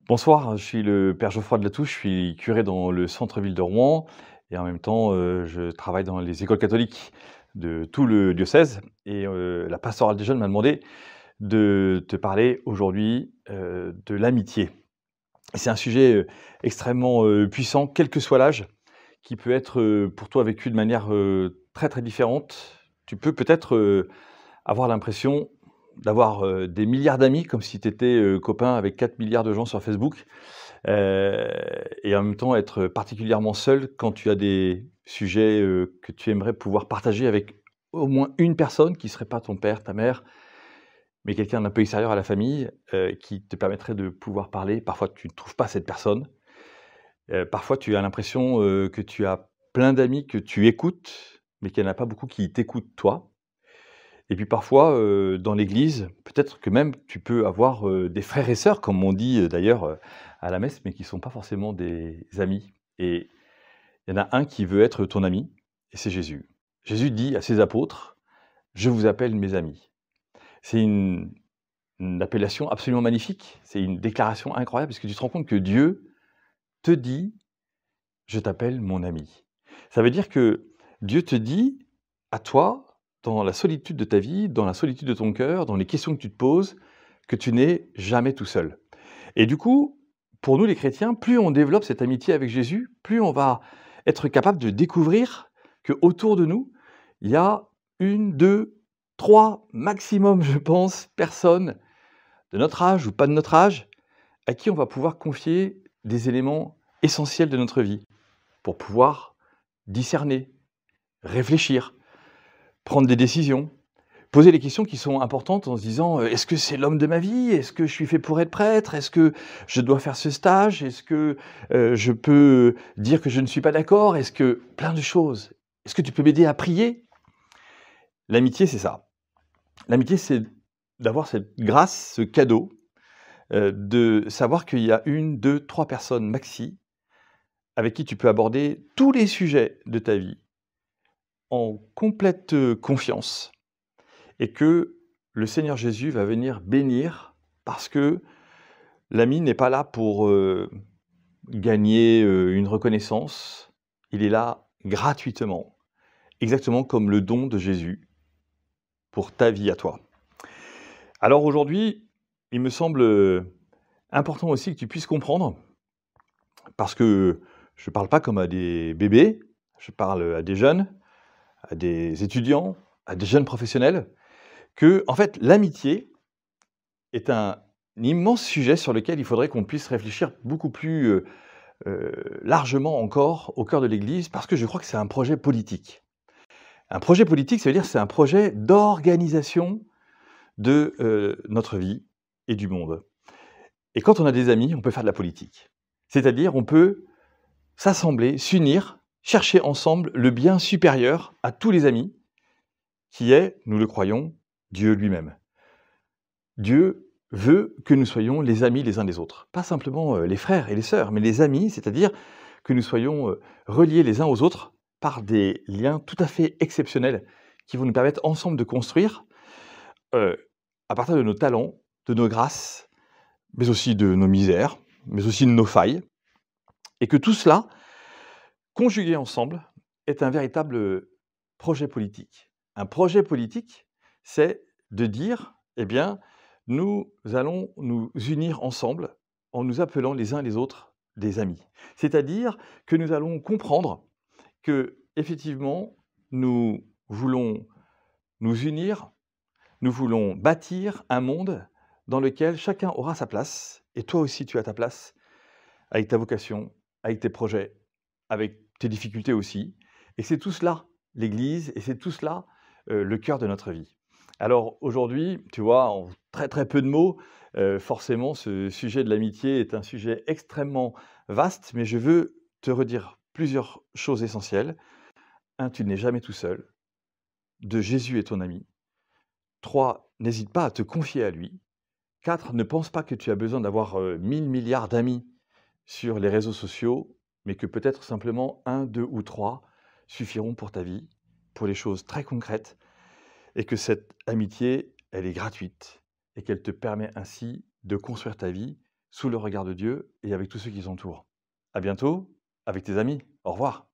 Bonsoir, je suis le père Geoffroy de Latouche, je suis curé dans le centre-ville de Rouen et en même temps, je travaille dans les écoles catholiques de tout le diocèse et la pastorale des jeunes m'a demandé de te parler aujourd'hui, de l'amitié. C'est un sujet, extrêmement, puissant, quel que soit l'âge, qui peut être, pour toi vécu de manière, très, très différente. Tu peux peut-être, avoir l'impression d'avoir, des milliards d'amis comme si tu étais, copain avec 4 milliards de gens sur Facebook. Heu et en même temps être particulièrement seul quand tu as des sujets, que tu aimerais pouvoir partager avec au moins une personne qui serait pas ton père, ta mère, mais quelqu'un d'un peu extérieur à la famille, qui te permettrait de pouvoir parler. Parfois tu ne trouves pas cette personne. Parfois tu as l'impression, que tu as plein d'amis que tu écoutes, mais qu'il y en a pas beaucoup qui t'écoutent toi. Et puis parfois, dans l'église, peut-être que même tu peux avoir, des frères et sœurs, comme on dit, d'ailleurs, à la messe, mais qui ne sont pas forcément des amis. Et il y en a un qui veut être ton ami, et c'est Jésus. Jésus dit à ses apôtres: «Je vous appelle mes amis». C'est une appellation absolument magnifique, c'est une déclaration incroyable, parce que tu te rends compte que Dieu te dit: «Je t'appelle mon ami». Ça veut dire que Dieu te dit à toi, dans la solitude de ta vie, dans la solitude de ton cœur, dans les questions que tu te poses, que tu n'es jamais tout seul. Et du coup, pour nous les chrétiens, plus on développe cette amitié avec Jésus, plus on va être capable de découvrir que autour de nous, il y a une, 2, 3 maximum, je pense, personnes de notre âge ou pas de notre âge, à qui on va pouvoir confier des éléments essentiels de notre vie, pour pouvoir discerner, réfléchir, prendre des décisions, poser les questions qui sont importantes en se disant, «Est-ce que c'est l'homme de ma vie? Est-ce que je suis fait pour être prêtre? Est-ce que je dois faire ce stage? Est-ce que, je peux dire que je ne suis pas d'accord? Est-ce que» plein de choses. «Est-ce que tu peux m'aider à prier?» L'amitié, c'est ça. L'amitié, c'est d'avoir cette grâce, ce cadeau, de savoir qu'il y a une, 2, 3 personnes maxi, avec qui tu peux aborder tous les sujets de ta vie en complète, confiance. Et que le Seigneur Jésus va venir bénir parce que l'ami n'est pas là pour, gagner, une reconnaissance. Il est là gratuitement, exactement comme le don de Jésus pour ta vie à toi. Alors aujourd'hui, il me semble, important aussi que tu puisses comprendre, parce que je ne parle pas comme à des bébés, je parle à des jeunes, à des étudiants, à des jeunes professionnels, que en fait l'amitié est un immense sujet sur lequel il faudrait qu'on puisse réfléchir beaucoup plus, largement encore au cœur de l'Église, parce que je crois que c'est un projet politique. Un projet politique, ça veut dire que c'est un projet d'organisation de, notre vie et du monde. Et quand on a des amis, on peut faire de la politique. C'est-à-dire, on peut s'assembler, s'unir, chercher ensemble le bien supérieur à tous les amis, qui est, nous le croyons, Dieu lui-même. Dieu veut que nous soyons les amis les uns des autres. Pas simplement, les frères et les sœurs, mais les amis, c'est-à-dire que nous soyons, reliés les uns aux autres par des liens tout à fait exceptionnels qui vont nous permettre ensemble de construire, heu, à partir de nos talents, de nos grâces, mais aussi de nos misères, mais aussi de nos failles, et que tout cela, conjugué ensemble, est un véritable, projet politique. Un projet politique, c'est de dire: «Eh bien, nous allons nous unir ensemble en nous appelant les uns les autres des amis». C'est-à-dire que nous allons comprendre qu'effectivement, nous voulons nous unir, nous voulons bâtir un monde dans lequel chacun aura sa place, et toi aussi tu as ta place, avec ta vocation, avec tes projets, avec tes difficultés aussi. Et c'est tout cela, l'Église, et c'est tout cela, le cœur de notre vie. Alors aujourd'hui, tu vois, en très très peu de mots, forcément ce sujet de l'amitié est un sujet extrêmement vaste, mais je veux te redire plusieurs choses essentielles. 1, tu n'es jamais tout seul. 2, Jésus est ton ami. 3, n'hésite pas à te confier à lui. 4, ne pense pas que tu as besoin d'avoir, 1000 milliards d'amis sur les réseaux sociaux, mais que peut-être simplement un, 2 ou 3 suffiront pour ta vie, pour les choses très concrètes, et que cette amitié, elle est gratuite et qu'elle te permet ainsi de construire ta vie sous le regard de Dieu et avec tous ceux qui t'entourent. À bientôt avec tes amis. Au revoir.